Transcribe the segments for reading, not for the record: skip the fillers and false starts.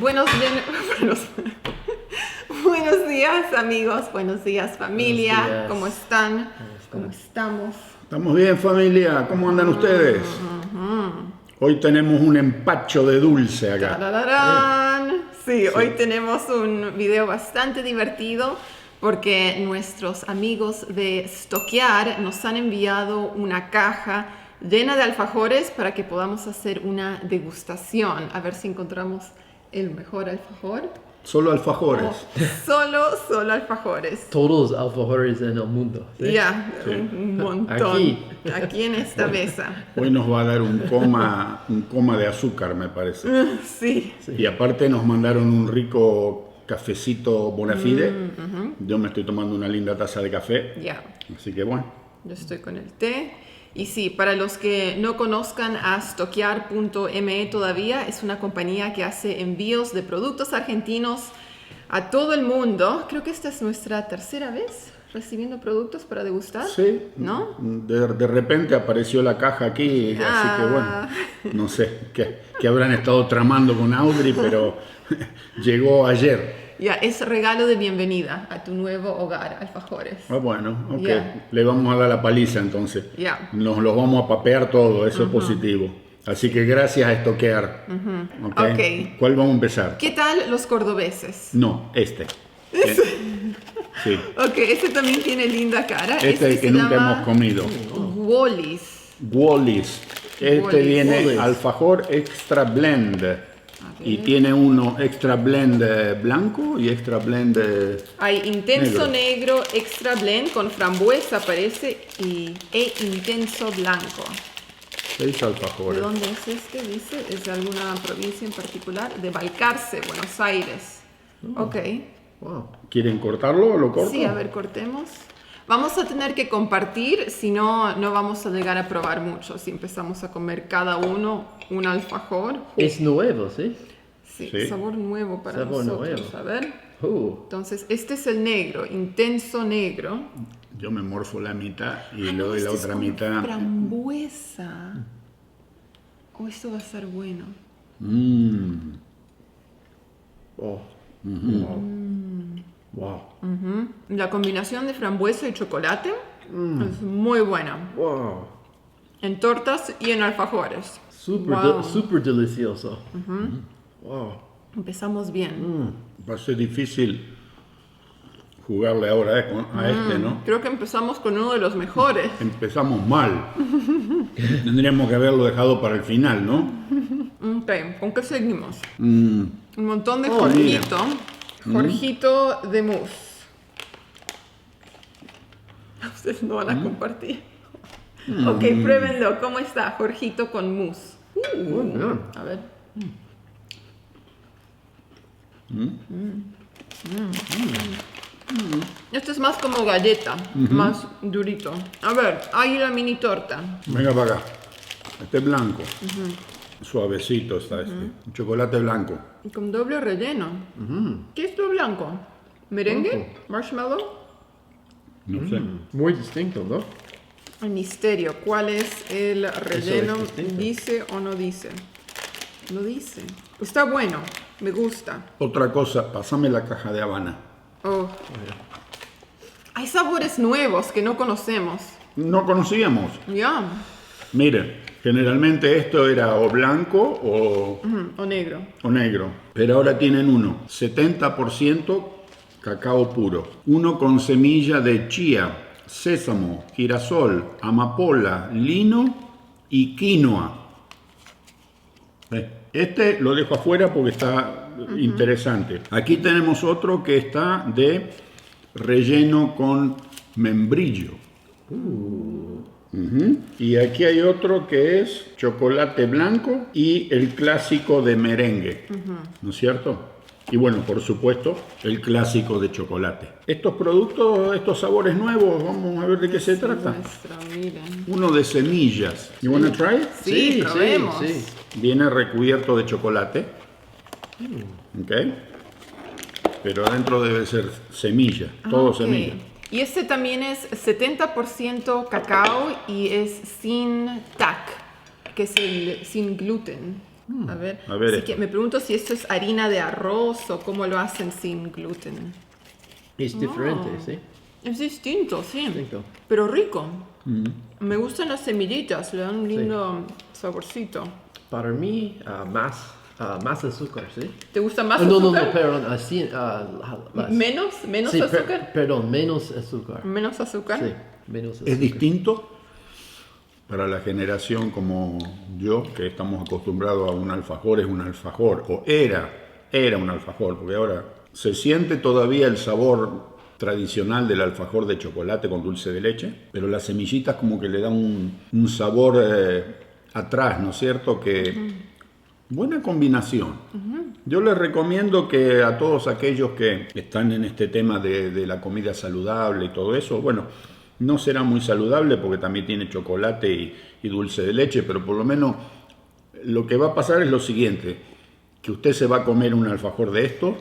buenos, buenos días amigos, buenos días familia, Buenos días. ¿Cómo están? ¿Cómo estamos? Estamos bien, familia. ¿Cómo andan ustedes? Hoy tenemos un empacho de dulce acá. ¡Tarararán! Sí, hoy tenemos un video bastante divertido porque nuestros amigos de Stoquear nos han enviado una caja llena de alfajores para que podamos hacer una degustación. A ver si encontramos el mejor alfajor. Solo alfajores. Solo alfajores. Todos los alfajores en el mundo. ¿sí? Ya, Sí. un montón. Aquí en esta mesa. Hoy nos va a dar un coma de azúcar, me parece. Sí. Y aparte nos mandaron un rico cafecito Bonafide. Yo me estoy tomando una linda taza de café. Ya. Así que bueno. Yo estoy con el té. Y sí, para los que no conozcan a Stoquear.me todavía, es una compañía que hace envíos de productos argentinos a todo el mundo. Creo que esta es nuestra tercera vez recibiendo productos para degustar. Sí. ¿No? De repente apareció la caja aquí, así que bueno. No sé qué habrán estado tramando con Audrey, pero llegó ayer. Ya, es regalo de bienvenida a tu nuevo hogar, alfajores. Ah, bueno, ok. Ya. Le vamos a dar la paliza entonces. Ya. Nos los vamos a papear todo, eso es positivo. Así que gracias a Stoquear. Ok. Ok. ¿Cuál vamos a empezar? ¿Qué tal los cordobeses? No, este. Sí. Ok, este también tiene linda cara. Este es el que se nunca llama hemos comido. Wallis. Wallis. Este Wallis. viene Wallis. alfajor extra blend. Y tiene uno extra blend blanco y extra blend Hay intenso negro, extra blend con frambuesa parece e intenso blanco. 6 ¿De alfajores. dónde es este? Dice, ¿es de alguna provincia en particular? De Balcarce, Buenos Aires. Ok. Wow. ¿Quieren cortarlo o lo corto? Sí, a ver, cortemos. Vamos a tener que compartir, si no, no vamos a llegar a probar mucho. Si empezamos a comer cada uno un alfajor. Es nuevo, ¿sí? Sí, Sí. sabor nuevo para Sabor nosotros. nuevo. A ver. Entonces, este es el negro, intenso negro. Yo me morfo la mitad y Ah, le no, doy la este es otra con mitad. frambuesa. Oh, esto va a ser bueno. Oh. Wow. La combinación de frambuesa y chocolate es muy buena. Wow. En tortas y en alfajores. Super, Wow. super delicioso. Wow. Empezamos bien. Va a ser difícil jugarle ahora a este, ¿no? Creo que empezamos con uno de los mejores. Empezamos mal. Tendríamos que haberlo dejado para el final, ¿no? Ok, ¿con qué seguimos? Mm, Un montón de Oh, Jorgito. Jorgito de mousse. Ustedes no van a compartir. Ok, pruébenlo. ¿Cómo está? Jorgito con mousse. Muy bien. A ver. Esto es más como galleta, más durito. A ver, ahí la mini torta. venga para acá. Este es blanco. Suavecito está este. Chocolate blanco. Y con doble relleno. ¿Qué es lo blanco? ¿Merengue? ¿Marshmallow? No sé. Muy distinto, ¿no? El misterio. ¿Cuál es el relleno? distinto. ¿Dice o no dice? No dice. Está bueno. Me gusta. Otra cosa, pásame la caja de Habana. Oh. Hay sabores nuevos que no conocemos. No conocíamos. Ya. Mire, generalmente esto era o blanco O negro. o negro, pero ahora tienen uno, 70% cacao puro, uno con semilla de chía, sésamo, girasol, amapola, lino y quinoa. Este lo dejo afuera porque está interesante. Aquí tenemos otro que está de relleno con membrillo. Y aquí hay otro que es chocolate blanco y el clásico de merengue, ¿no es cierto? Y bueno, por supuesto, el clásico de chocolate. Estos productos, estos sabores nuevos, vamos a ver de qué se trata. Nuestra, miren. Uno de semillas. You wanna try it? Sí, probemos. sí. Viene recubierto de chocolate. ¿Ok? Pero adentro debe ser semilla, todo Ok. semilla. Y este también es 70% cacao y es sin TAC, que es el sin gluten. A ver, A ver así esto. que me pregunto si esto es harina de arroz o cómo lo hacen sin gluten. Es diferente, ¿sí? Es distinto, sí. Distinto. Pero rico. Me gustan las semillitas, le dan un lindo saborcito. Para mí, más azúcar, ¿sí? ¿Te gusta más No, azúcar? perdón. Así, más. ¿Menos Sí, azúcar? perdón, menos azúcar. ¿Menos azúcar? Sí, menos azúcar. Es distinto para la generación como yo, que estamos acostumbrados a un alfajor, es un alfajor, o era un alfajor, porque ahora se siente todavía el sabor tradicional del alfajor de chocolate con dulce de leche, pero las semillitas como que le dan un sabor atrás, ¿no es cierto? Que buena combinación. Yo les recomiendo que a todos aquellos que están en este tema de la comida saludable y todo eso, bueno, no será muy saludable porque también tiene chocolate y dulce de leche, pero por lo menos lo que va a pasar es lo siguiente, que usted se va a comer un alfajor de estos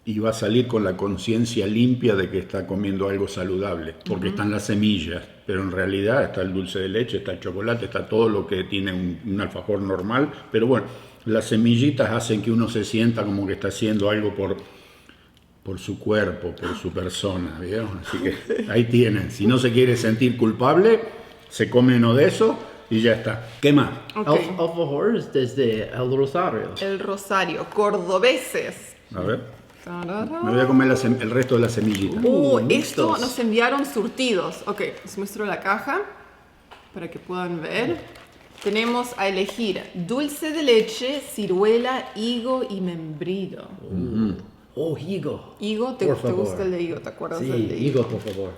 y va a salir con la conciencia limpia de que está comiendo algo saludable, porque están las semillas, pero en realidad está el dulce de leche, está el chocolate, está todo lo que tiene un alfajor normal, pero bueno, las semillitas hacen que uno se sienta como que está haciendo algo por su cuerpo, por su persona, ¿vieron? Así que ahí tienen, si no se quiere sentir culpable, se come uno de esos y ya está. ¿Qué más? Ok. Alfajor es desde el Rosario. El Rosario, cordobeses. A ver, Tarara. me voy a comer el resto de las semillitas. Esto mixtos. nos enviaron surtidos. Ok, les muestro la caja para que puedan ver. Tenemos a elegir dulce de leche, ciruela, higo y membrillo. Oh, higo. Higo, ¿te Por favor. gusta el de higo? ¿Te acuerdas Sí, del de higo, por favor.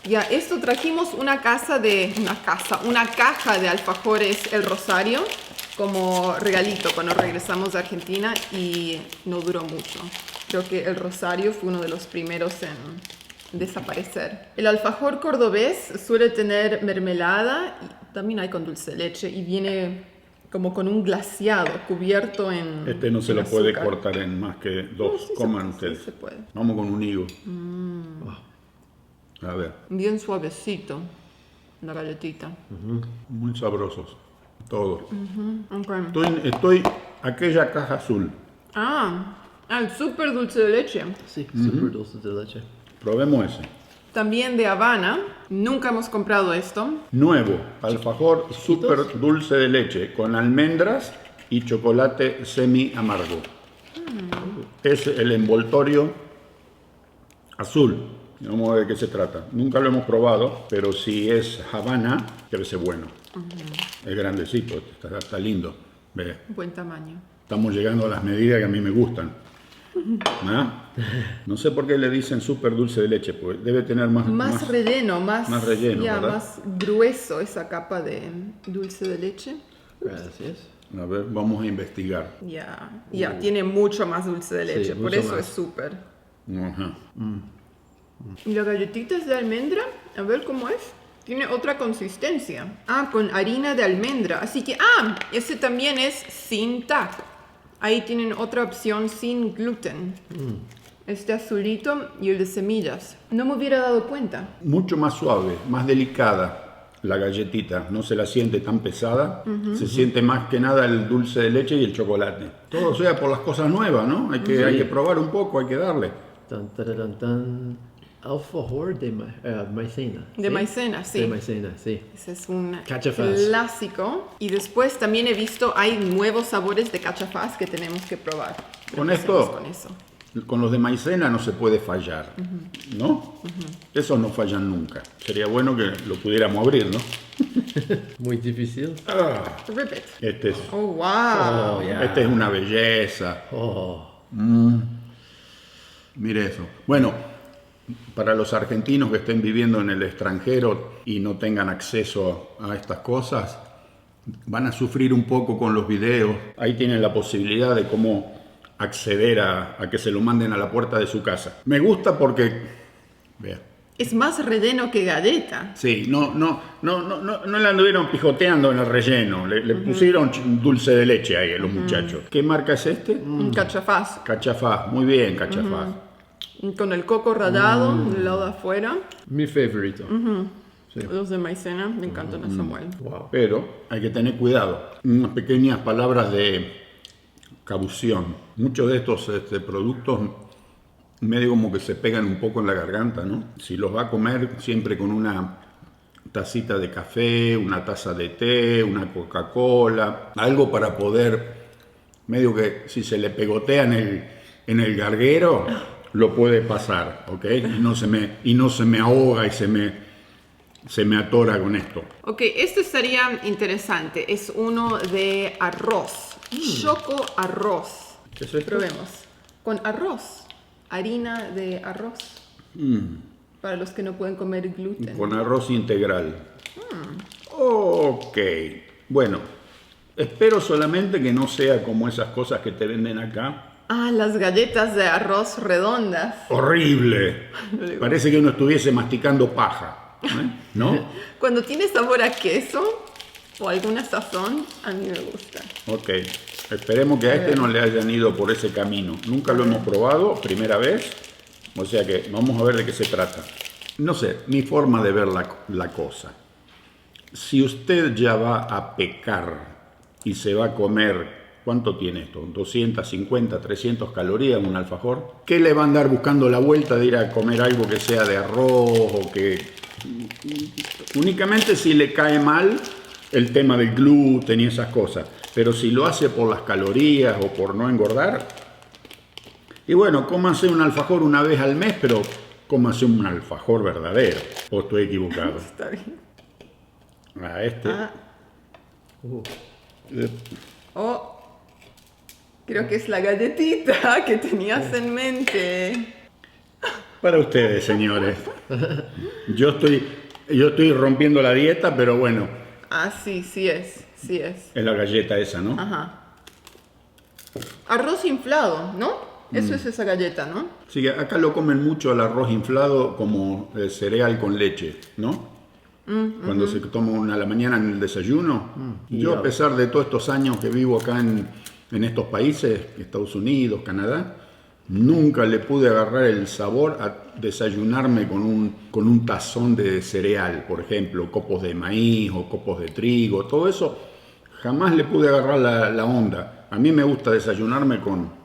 Ya, esto trajimos una caja de alfajores El Rosario como regalito cuando regresamos de Argentina y no duró mucho. Creo que El Rosario fue uno de los primeros en desaparecer. El alfajor cordobés suele tener mermelada y también hay con dulce de leche y viene como con un glaseado cubierto en Este no se en lo puede azúcar. cortar en más que dos. No, sí se Coman puede, ustedes. sí se puede. Vamos con un higo. A ver, Bien suavecito la galletita. muy sabrosos. Todos. Ok. Estoy aquella caja azul. El súper dulce de leche. Sí, super dulce de leche. Probemos ese. También de Habana. Nunca hemos comprado esto. Nuevo, alfajor súper dulce de leche con almendras y chocolate semi amargo. Es el envoltorio azul. Vamos a ver de qué se trata. Nunca lo hemos probado, pero si es Habana, debe ser bueno. Es grandecito, está lindo. Ve, Buen tamaño. estamos llegando a las medidas que a mí me gustan. ¿Ah? No sé por qué le dicen súper dulce de leche, pues debe tener Más relleno, más relleno, ya, ¿verdad? más grueso esa capa de dulce de leche. Gracias. A ver, vamos a investigar. Ya, tiene mucho más dulce de leche, por mucho eso más. es súper. Ajá. Y la galletita es de almendra, a ver cómo es. Tiene otra consistencia. Con harina de almendra. Así que, ese también es sin TAC. Ahí tienen otra opción sin gluten. Este azulito y el de semillas. No me hubiera dado cuenta. Mucho más suave, más delicada la galletita. No se la siente tan pesada. Se siente más que nada el dulce de leche y el chocolate. Todo sea por las cosas nuevas, ¿no? Hay que probar un poco, hay que darle. Tan, tan, tan. Alfajor de maicena. De maicena, sí. De maicena, sí. Ese es un Cachafaz. clásico. Y después también he visto, hay nuevos sabores de cachafaz que tenemos que probar. Con ¿Qué hacemos esto, con eso? con los de maicena no se puede fallar, ¿no? Esos no fallan nunca. Sería bueno que lo pudiéramos abrir, ¿no? Muy difícil. Rip it. Este es, Oh, wow. Oh, yeah. este es una belleza. Oh. Mire eso. Bueno, para los argentinos que estén viviendo en el extranjero y no tengan acceso a estas cosas, van a sufrir un poco con los videos. Ahí tienen la posibilidad de cómo acceder a que se lo manden a la puerta de su casa. Me gusta porque, vea, Es más relleno que galleta. sí, no le anduvieron pijoteando en el relleno. Le pusieron dulce de leche ahí a los muchachos. ¿Qué marca es este? Un cachafaz. Cachafaz, muy bien, Cachafaz. Con el coco rallado del lado de afuera. Mi favorito. Los de maicena me encantan a Samuel. Wow. Pero hay que tener cuidado. Unas pequeñas palabras de caución. Muchos de estos productos medio como que se pegan un poco en la garganta, ¿no? Si los va a comer siempre con una tacita de café, una taza de té, una Coca-Cola, algo para poder, medio que si se le pegotea en el garguero, lo puede pasar, ¿ok? Y no se me ahoga y se me atora con esto. Ok, esto estaría interesante. Es uno de arroz. Choco arroz. ¿Qué es esto? Probemos. Con arroz. Harina de arroz. Para los que no pueden comer gluten. Con arroz integral. Ok. Bueno, espero solamente que no sea como esas cosas que te venden acá. Ah, las galletas de arroz redondas. ¡Horrible! Parece que uno estuviese masticando paja, ¿no? Cuando tiene sabor a queso o alguna sazón, a mí me gusta. Ok. Esperemos que a este no le hayan ido por ese camino. Nunca lo hemos probado, primera vez. O sea que vamos a ver de qué se trata. No sé, mi forma de ver la cosa. Si usted ya va a pecar y se va a comer, ¿cuánto tiene esto? 250, 300 calorías un alfajor. ¿Qué le va a andar buscando la vuelta de ir a comer algo que sea de arroz o que... Únicamente si le cae mal el tema del gluten y esas cosas. Pero si lo hace por las calorías o por no engordar, y bueno, cómase un alfajor una vez al mes, pero cómase un alfajor verdadero. ¿O estoy equivocado? Está bien. A este. Oh, creo que es la galletita que tenías en mente. Para ustedes, señores. Yo estoy rompiendo la dieta, pero bueno. Ah, sí, sí es. Es la galleta esa, ¿no? Ajá. Arroz inflado, ¿no? Eso es esa galleta, ¿no? Sí, acá lo comen mucho el arroz inflado como cereal con leche, ¿no? Cuando se toma una a la mañana en el desayuno. Yo, a pesar de todos estos años que vivo acá en estos países, Estados Unidos, Canadá, nunca le pude agarrar el sabor a desayunarme con un tazón de cereal, por ejemplo, copos de maíz o copos de trigo, todo eso, jamás le pude agarrar la onda. A mí me gusta desayunarme con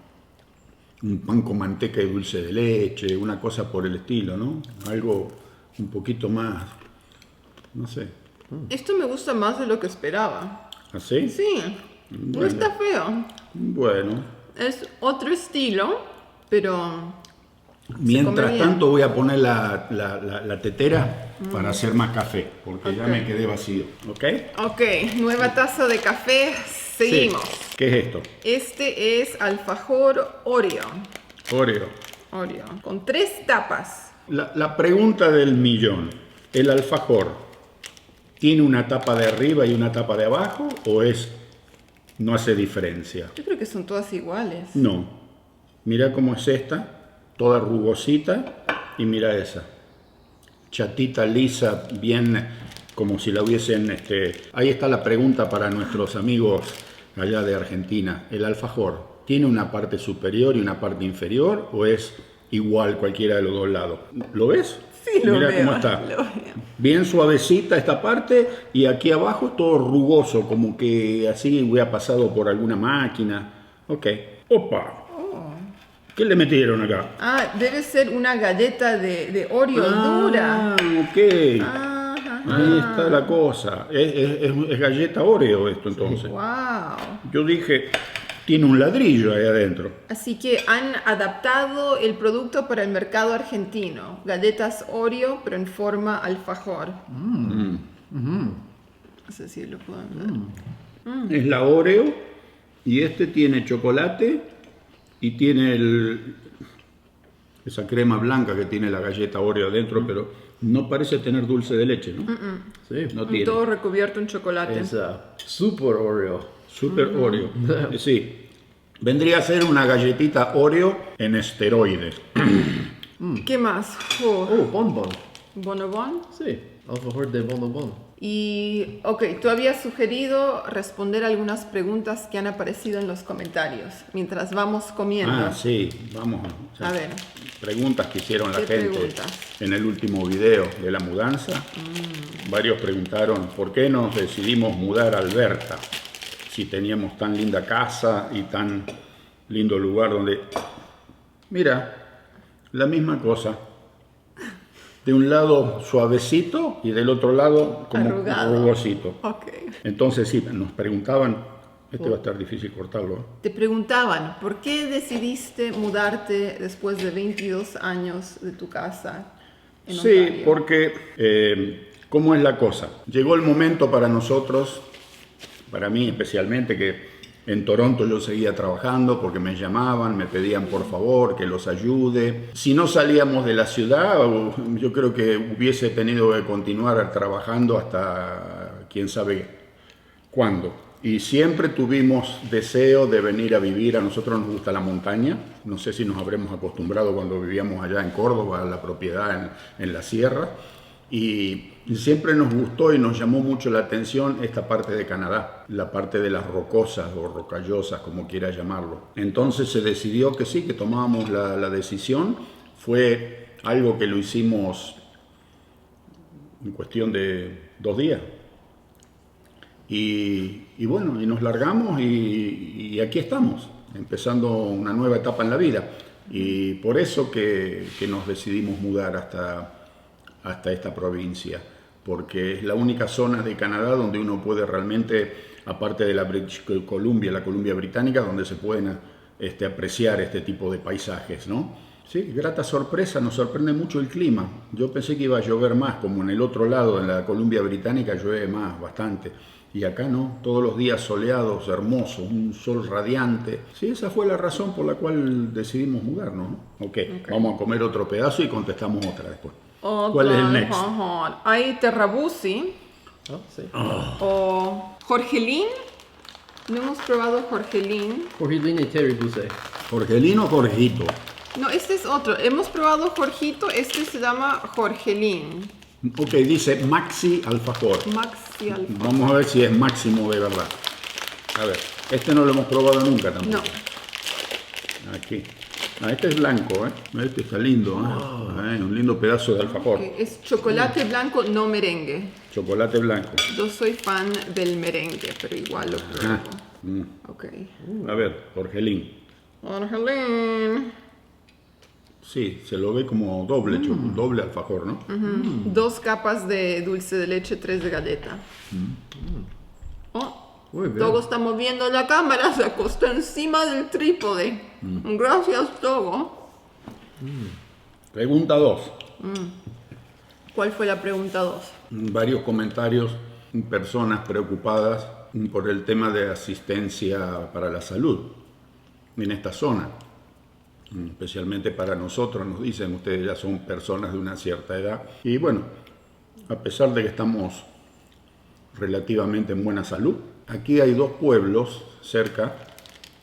un pan con manteca y dulce de leche, una cosa por el estilo, ¿no? Algo un poquito más, no sé. Esto me gusta más de lo que esperaba. ¿Así? Sí, no Bueno. está feo. Bueno. Es otro estilo, pero... Mientras bien. tanto voy a poner la tetera para hacer más café, porque ya me quedé vacío, ¿ok? Ok, nueva taza de café. Seguimos. Sí. ¿Qué es esto? Este es alfajor Oreo. Oreo. Oreo, con 3 tapas. La pregunta del millón. ¿El alfajor tiene una tapa de arriba y una tapa de abajo o no hace diferencia? Yo creo que son todas iguales. No. Mira cómo es esta, toda rugosita, y mira esa. Chatita, lisa, bien como si la hubiesen... Ahí está la pregunta para nuestros amigos allá de Argentina. ¿El alfajor tiene una parte superior y una parte inferior o es igual cualquiera de los dos lados? ¿Lo ves? Sí, lo Mira veo. cómo está. Lo veo. Bien suavecita esta parte y aquí abajo todo rugoso, como que así hubiera pasado por alguna máquina. Ok. ¡Opa! ¿Qué le metieron acá? Ah, debe ser una galleta de Oreo dura. Ok. Ajá. Ahí está la cosa. Es galleta Oreo esto entonces. Wow. Yo dije, tiene un ladrillo ahí adentro. Así que han adaptado el producto para el mercado argentino. Galletas Oreo, pero en forma alfajor. No sé si lo pueden ver. Es la Oreo y este tiene chocolate y tiene esa crema blanca que tiene la galleta Oreo adentro, pero no parece tener dulce de leche, ¿no? Sí. No tiene. Todo recubierto en chocolate. Es Super Oreo. Super Oreo. Sí. Vendría a ser una galletita Oreo en esteroides. ¿Qué más? Oh, Bonbon. bonobón. Sí. Alfajor de bonbon. Y, ok, tú habías sugerido responder algunas preguntas que han aparecido en los comentarios mientras vamos comiendo. Ah, sí. Vamos A ver. Preguntas que hicieron la ¿Qué gente preguntas? en el último video de la mudanza. Varios preguntaron por qué nos decidimos mudar a Alberta si teníamos tan linda casa y tan lindo lugar donde, mira, la misma cosa. De un lado suavecito y del otro lado como Arrugado. rugosito. Ok. Entonces sí, nos preguntaban, va a estar difícil cortarlo, ¿eh? Te preguntaban, ¿por qué decidiste mudarte después de 22 años de tu casa en Sí, Ontario? porque ¿cómo es la cosa? Llegó el momento para nosotros, para mí especialmente, que en Toronto yo seguía trabajando porque me llamaban, me pedían por favor que los ayude. Si no salíamos de la ciudad, yo creo que hubiese tenido que continuar trabajando hasta quién sabe cuándo. Y siempre tuvimos deseo de venir a vivir. A nosotros nos gusta la montaña. No sé si nos habremos acostumbrado cuando vivíamos allá en Córdoba, a la propiedad en la sierra. Y siempre nos gustó y nos llamó mucho la atención esta parte de Canadá, la parte de las rocosas o rocallosas, como quiera llamarlo. Entonces se decidió que sí, que tomábamos la decisión. Fue algo que lo hicimos en cuestión de 2 días. Y bueno, y nos largamos y aquí estamos, empezando una nueva etapa en la vida. Y por eso que nos decidimos mudar hasta esta provincia, porque es la única zona de Canadá donde uno puede realmente, aparte de la British Columbia, la Columbia Británica, donde se pueden apreciar este tipo de paisajes, ¿no? Sí, grata sorpresa, nos sorprende mucho el clima. Yo pensé que iba a llover más, como en el otro lado, en la Columbia Británica llueve más, bastante. Y acá no, todos los días soleados, hermosos, un sol radiante. Sí, esa fue la razón por la cual decidimos mudarnos, ¿no? Ok, vamos a comer otro pedazo y contestamos otra después. ¿Cuál es el next? Hay Terrabusi Oh, sí. o Jorgelín. No hemos probado Jorgelín. Jorgelín y Terry Busse. ¿Jorgelino o Jorgito? No, este es otro. Hemos probado Jorgito, este se llama Jorgelín. Ok, dice Maxi Alfajor. Maxi Alfajor. Vamos a ver si es máximo de verdad. A ver, este no lo hemos probado nunca tampoco. No. Aquí. Este es blanco, ¿eh? Este está lindo, ¿eh? Un lindo pedazo de alfajor. Ok, es chocolate blanco, no merengue. Chocolate blanco. Yo soy fan del merengue, pero igual lo pruebo. Ok. A ver, Jorgelín. Jorgelín. Sí, se lo ve como doble, doble alfajor, ¿no? 2 capas de dulce de leche, 3 de galleta. Oh, Muy bien. Togo está moviendo la cámara, se acostó encima del trípode. Gracias, Togo. Pregunta 2. ¿Cuál fue la pregunta 2? Varios comentarios, personas preocupadas por el tema de asistencia para la salud en esta zona. Especialmente para nosotros, nos dicen, ustedes ya son personas de una cierta edad. Y bueno, a pesar de que estamos relativamente en buena salud, aquí hay 2 pueblos cerca.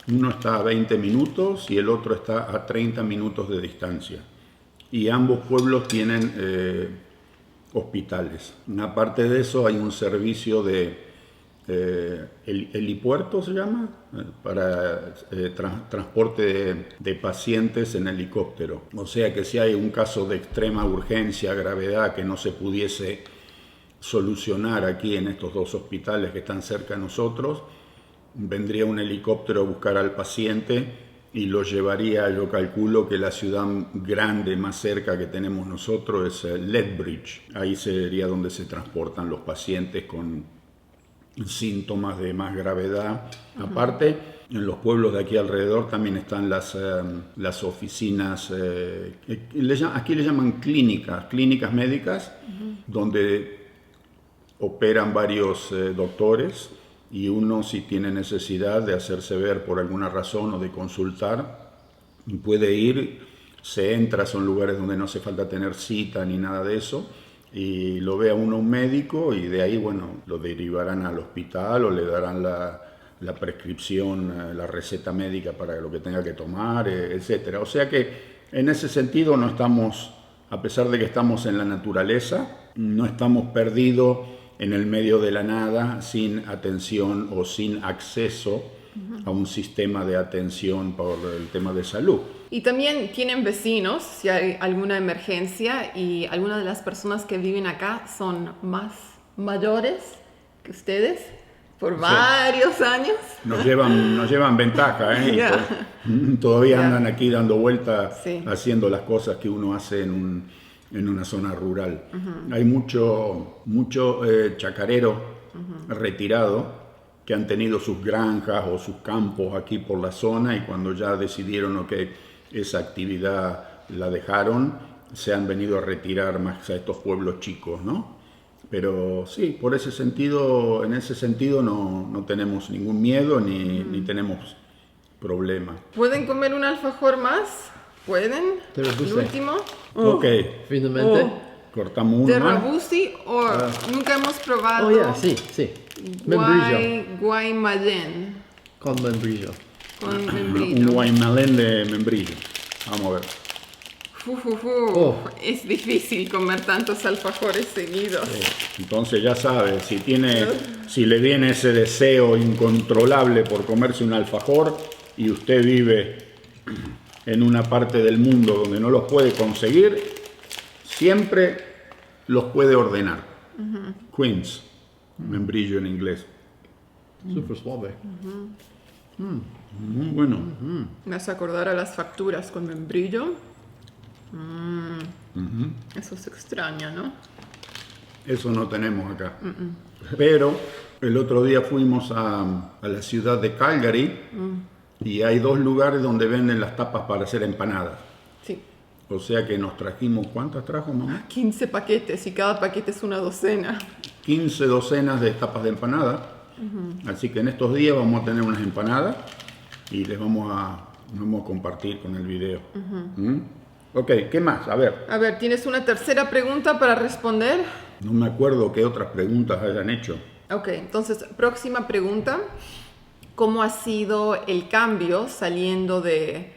Uno está a 20 minutos y el otro está a 30 minutos de distancia. Y ambos pueblos tienen hospitales. Aparte de eso hay un servicio de helipuerto, se llama, para transporte de pacientes en helicóptero. O sea que si hay un caso de extrema urgencia, gravedad, que no se pudiese solucionar aquí en estos 2 hospitales que están cerca de nosotros, vendría un helicóptero a buscar al paciente y lo llevaría, yo calculo que la ciudad grande más cerca que tenemos nosotros es Lethbridge. Ahí sería donde se transportan los pacientes con síntomas de más gravedad. Aparte, en los pueblos de aquí alrededor también están las oficinas, aquí le llaman clínicas médicas, donde operan varios doctores, y uno, si tiene necesidad de hacerse ver por alguna razón o de consultar, puede ir, se entra, son lugares donde no hace falta tener cita ni nada de eso, y lo ve a uno un médico y de ahí, bueno, lo derivarán al hospital o le darán la prescripción, la receta médica para lo que tenga que tomar, etc. O sea que en ese sentido no estamos, a pesar de que estamos en la naturaleza, no estamos perdidos en el medio de la nada, sin atención o sin acceso a un sistema de atención por el tema de salud. Y también tienen vecinos si hay alguna emergencia, y algunas de las personas que viven acá son más mayores que ustedes. por varios años. Nos llevan ventaja, ¿eh? Y Ya. todavía Ya. andan aquí dando vueltas, Sí. haciendo las cosas que uno hace en una zona rural. Hay mucho chacarero retirado que han tenido sus granjas o sus campos aquí por la zona, y cuando ya decidieron que esa actividad la dejaron, se han venido a retirar más a estos pueblos chicos, ¿no? Pero sí, en ese sentido no tenemos ningún miedo ni tenemos problema. ¿Pueden comer un alfajor más? ¿Pueden? Te lo puse. El último. Ok, Finalmente. cortamos ¿De uno más. rabusi o nunca hemos probado? Oh, yeah, sí. Membrillo. Guaymallén Con membrillo. con Un membrillo. guaymalén de membrillo. Vamos a ver. Oh. Es difícil comer tantos alfajores seguidos. Entonces ya sabe, si le viene ese deseo incontrolable por comerse un alfajor y usted vive en una parte del mundo donde no los puede conseguir, siempre los puede ordenar. Queens, membrillo en inglés. Super suave. Muy bueno. Me hace acordar a las facturas con membrillo. Eso se extraña, ¿no? Eso no tenemos acá. Pero el otro día fuimos a la ciudad de Calgary y hay 2 lugares donde venden las tapas para hacer empanadas. Sí. O sea que nos trajimos, ¿cuántas trajo mamá? 15 paquetes y cada paquete es una docena. 15 docenas de tapas de empanada. Así que en estos días vamos a tener unas empanadas y les vamos a compartir con el video. Ok, ¿qué más? A ver, A ver, ¿tienes una tercera pregunta para responder? no me acuerdo qué otras preguntas hayan hecho. Ok, entonces, próxima pregunta. ¿Cómo ha sido el cambio saliendo de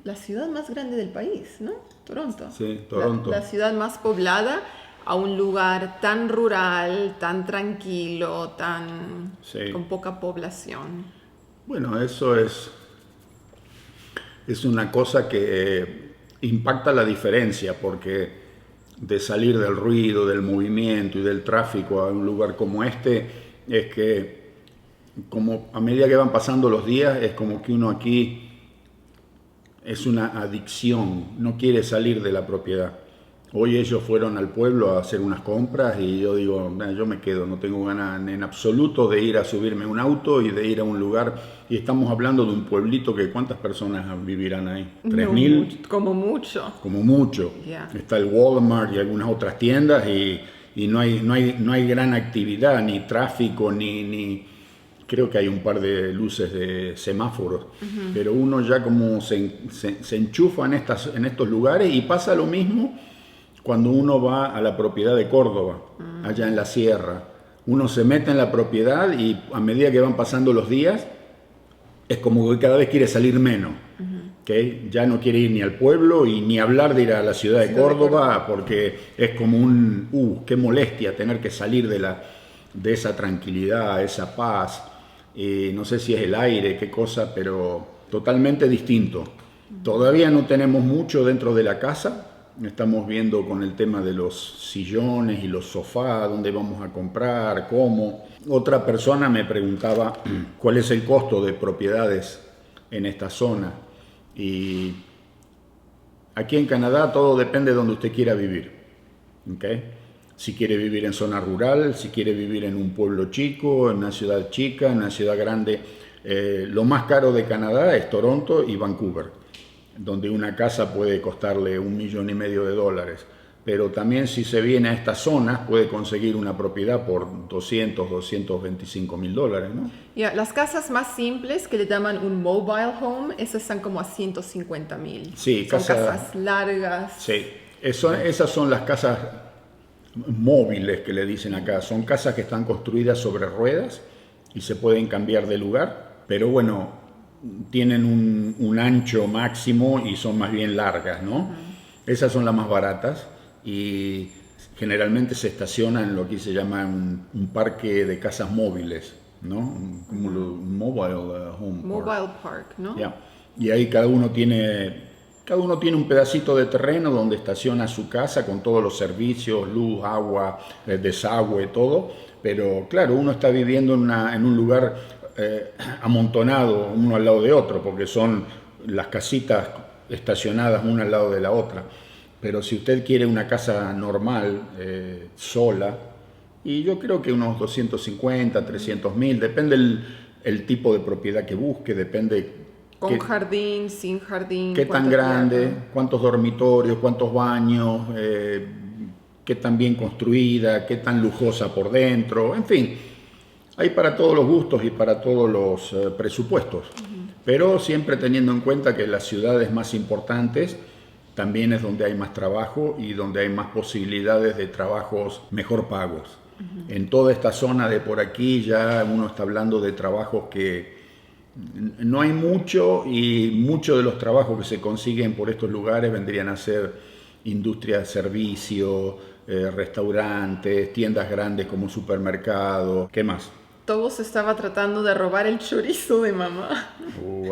la ciudad más grande del país, ¿no? Toronto. Sí, Toronto. La ciudad más poblada a un lugar tan rural, tan tranquilo, Sí. con poca población. Bueno, eso es una cosa que impacta la diferencia, porque de salir del ruido, del movimiento y del tráfico a un lugar como este, es que como a medida que van pasando los días, es como que uno aquí es una adicción, no quiere salir de la propiedad. Hoy ellos fueron al pueblo a hacer unas compras y yo digo, "Nah, yo me quedo, no tengo ganas en absoluto de ir a subirme a un auto y de ir a un lugar". Y estamos hablando de un pueblito que ¿cuántas personas vivirán ahí? No ¿3.000? mucho, como mucho. Como mucho. Ya. Está el Walmart y algunas otras tiendas y no hay gran actividad, ni tráfico, ni creo que hay un par de luces de semáforos, pero uno ya como se enchufa en estos lugares, y pasa lo mismo cuando uno va a la propiedad de Córdoba, allá en la sierra. Uno se mete en la propiedad y a medida que van pasando los días, es como que cada vez quiere salir menos. ¿Okay? Ya no quiere ir ni al pueblo y ni hablar de ir a la ciudad de Córdoba, porque es como qué molestia tener que salir de esa tranquilidad, esa paz. No sé si es el aire, qué cosa, pero totalmente distinto. Todavía no tenemos mucho dentro de la casa. Estamos viendo con el tema de los sillones y los sofás, dónde vamos a comprar, cómo. Otra persona me preguntaba cuál es el costo de propiedades en esta zona. Y aquí en Canadá todo depende de donde usted quiera vivir. ¿Okay? Si quiere vivir en zona rural, si quiere vivir en un pueblo chico, en una ciudad chica, en una ciudad grande. Lo más caro de Canadá es Toronto y Vancouver, donde una casa puede costarle $1,5 millones. Pero también si se viene a estas zonas puede conseguir una propiedad por $225,000, ¿no? Ya, las casas más simples que le llaman un mobile home, esas están como a 150,000. Sí, son casas largas. Sí, esas son las casas móviles que le dicen acá. Son casas que están construidas sobre ruedas y se pueden cambiar de lugar, pero bueno, tienen un ancho máximo y son más bien largas, ¿no? Esas son las más baratas y generalmente se estacionan en lo que se llama un parque de casas móviles, ¿no? Como un mobile home. Mobile park, ¿no? Ya. Y ahí cada uno tiene un pedacito de terreno donde estaciona su casa con todos los servicios, luz, agua, desagüe, todo, pero claro, uno está viviendo en un lugar amontonado uno al lado de otro, porque son las casitas estacionadas una al lado de la otra. Pero si usted quiere una casa normal, sola, y yo creo que unos 250, 300.000, depende el tipo de propiedad que busque, depende Con jardín, sin jardín. qué tan grande, cuántos dormitorios, cuántos baños, qué tan bien construida, qué tan lujosa por dentro, en fin, hay para todos los gustos y para todos los presupuestos, pero siempre teniendo en cuenta que las ciudades más importantes también es donde hay más trabajo y donde hay más posibilidades de trabajos mejor pagos. En toda esta zona de por aquí ya uno está hablando de trabajos que no hay mucho, y muchos de los trabajos que se consiguen por estos lugares vendrían a ser industria de servicio, restaurantes, tiendas grandes como supermercados. ¿Qué más? Todos estaba tratando de robar el chorizo de mamá.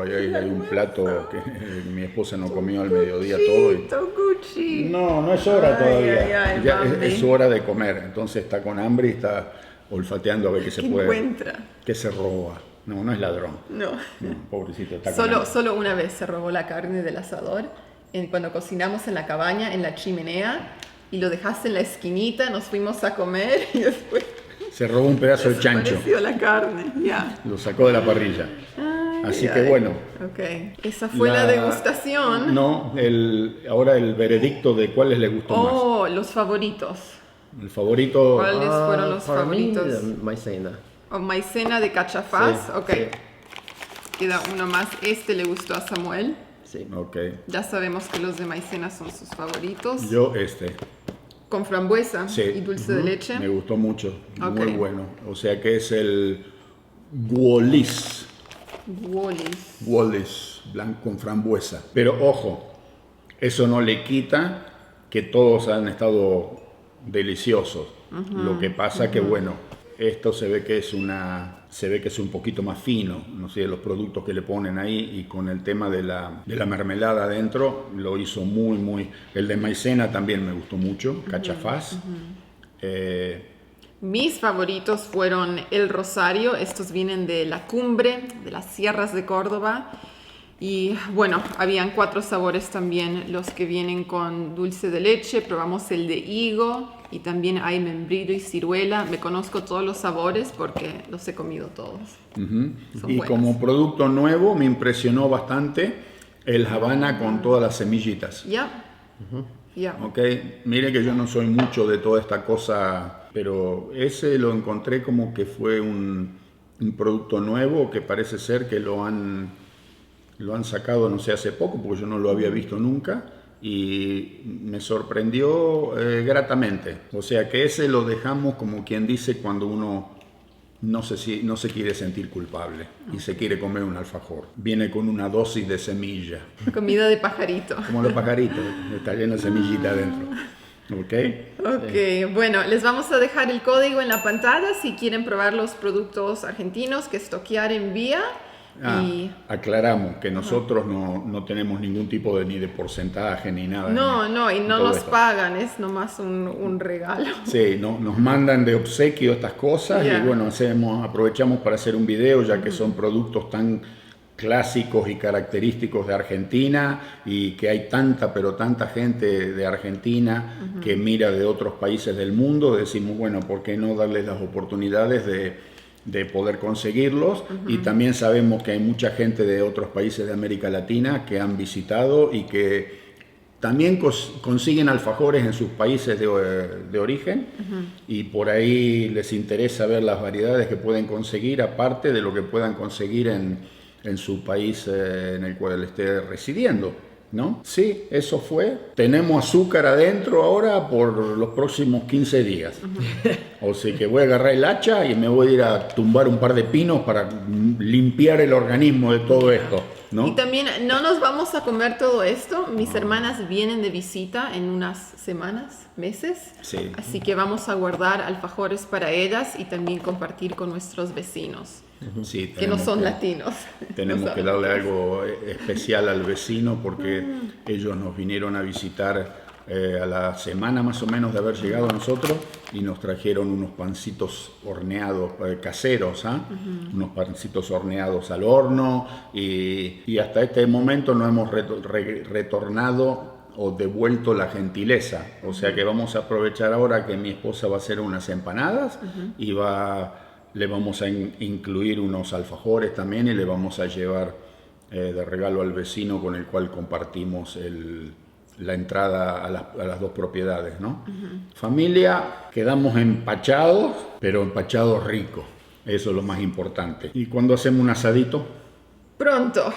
Hay un plato que mi esposa no comió al mediodía todo. Gucci. No es hora todavía. Ay, Ya es hora de comer. Entonces está con hambre y está olfateando a ver qué se puede. Encuentra? ¿Qué se roba? No es ladrón. No. Pobrecito, está con hambre. Solo una vez se robó la carne del asador, cuando cocinamos en la cabaña, en la chimenea, y lo dejaste en la esquinita, nos fuimos a comer y después Se robó un pedazo de chancho. desapareció la carne, ya. Lo sacó de la parrilla. Así que bueno. Ok, esa fue la degustación. No, ahora el veredicto de cuáles le gustó más. Oh, los favoritos. El favorito. ¿Cuáles fueron los para mí, favoritos? maicena. O maicena de cachafaz, Sí, ok. sí. Queda uno más. Este le gustó a Samuel. Sí. Ok. Ya sabemos que los de maicena son sus favoritos. Yo Con frambuesa Sí. y dulce de leche. Me gustó mucho. Ok. Muy bueno. O sea que es el Wallis. Wallis, blanco con frambuesa. Pero ojo, eso no le quita que todos han estado deliciosos. Lo que pasa que bueno, esto se ve que es un poquito más fino, no sé, los productos que le ponen ahí, y con el tema de la mermelada adentro lo hizo muy. El de maicena también me gustó mucho, cachafaz. Mis favoritos fueron el Rosario. Estos vienen de la cumbre, de las sierras de Córdoba. Y bueno, habían 4 sabores también, los que vienen con dulce de leche. Probamos el de higo y también hay membrillo y ciruela. Me conozco todos los sabores porque los he comido todos. Son Y buenos. como producto nuevo me impresionó bastante el Habana con todas las semillitas. Ya. Ya. Ok, mire que yo no soy mucho de toda esta cosa, pero ese lo encontré como que fue un producto nuevo que parece ser que lo han sacado, no sé, hace poco, porque yo no lo había visto nunca, y me sorprendió gratamente. O sea que ese lo dejamos como quien dice cuando uno no se quiere sentir culpable y se quiere comer un alfajor. Viene con una dosis de semilla. Comida de pajarito. Como los pajaritos, está lleno de semillita adentro. ¿Ok? Ok, bueno, les vamos a dejar el código en la pantalla si quieren probar los productos argentinos que Stockyar envía. Y Aclaramos que nosotros no tenemos ningún tipo ni de porcentaje ni nada. no, y no todo nos esto. pagan, es nomás un regalo. Sí, nos mandan de obsequio estas cosas. Yeah. Y bueno, aprovechamos para hacer un video, ya que son productos tan clásicos y característicos de Argentina, y que hay pero tanta gente de Argentina que mira de otros países del mundo. Decimos, bueno, ¿por qué no darles las oportunidades de poder conseguirlos? Y también sabemos que hay mucha gente de otros países de América Latina que han visitado y que también consiguen alfajores en sus países de origen, y por ahí les interesa ver las variedades que pueden conseguir, aparte de lo que puedan conseguir en su país en el cual esté residiendo, ¿no? Sí, eso fue. Tenemos azúcar adentro ahora por los próximos 15 días. O sea que voy a agarrar el hacha y me voy a ir a tumbar un par de pinos para limpiar el organismo de todo esto, ¿no? Y también no nos vamos a comer todo esto. Mis hermanas vienen de visita en unas semanas, meses. Sí. Así que vamos a guardar alfajores para ellas y también compartir con nuestros vecinos, Sí, que no son latinos. Tenemos que darle algo especial al vecino, porque ellos nos vinieron a visitar a la semana más o menos de haber llegado a nosotros, y nos trajeron unos pancitos horneados caseros, unos pancitos horneados al horno, y hasta este momento no hemos retornado o devuelto la gentileza. O sea que vamos a aprovechar ahora que mi esposa va a hacer unas empanadas y le vamos a incluir unos alfajores también, y le vamos a llevar de regalo al vecino con el cual compartimos la entrada a las dos propiedades, ¿no? Familia, quedamos empachados, pero empachados ricos. Eso es lo más importante. ¿Y cuando hacemos un asadito? Pronto.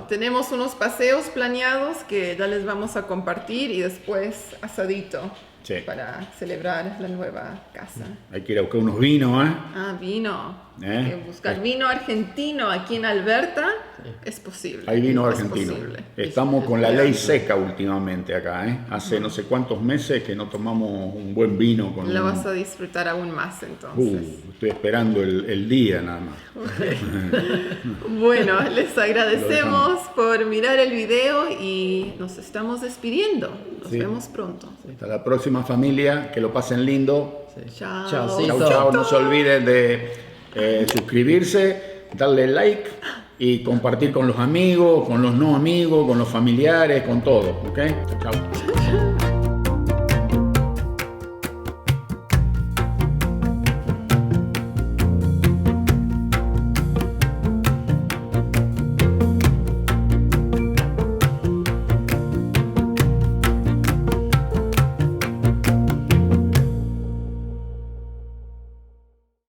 Tenemos unos paseos planeados que ya les vamos a compartir, y después asadito. Sí. Para celebrar la nueva casa. Hay que ir a buscar unos vinos, ¿eh? Vino. Hay que buscar vino argentino aquí en Alberta. Es posible. Hay vino Es argentino. posible. Estamos con la ley seca últimamente acá, ¿eh? Hace no sé cuántos meses que no tomamos un buen vino. Lo vas a disfrutar aún más entonces. Estoy esperando el día nada más. Bueno, les agradecemos por mirar el video y nos estamos despidiendo. Nos vemos pronto. Hasta la próxima, familia. Que lo pasen lindo. Chao. Chaucito. Chao. No se olviden de suscribirse, darle like y compartir con los amigos, con los no amigos, con los familiares, con todo. ¿Ok? Chao.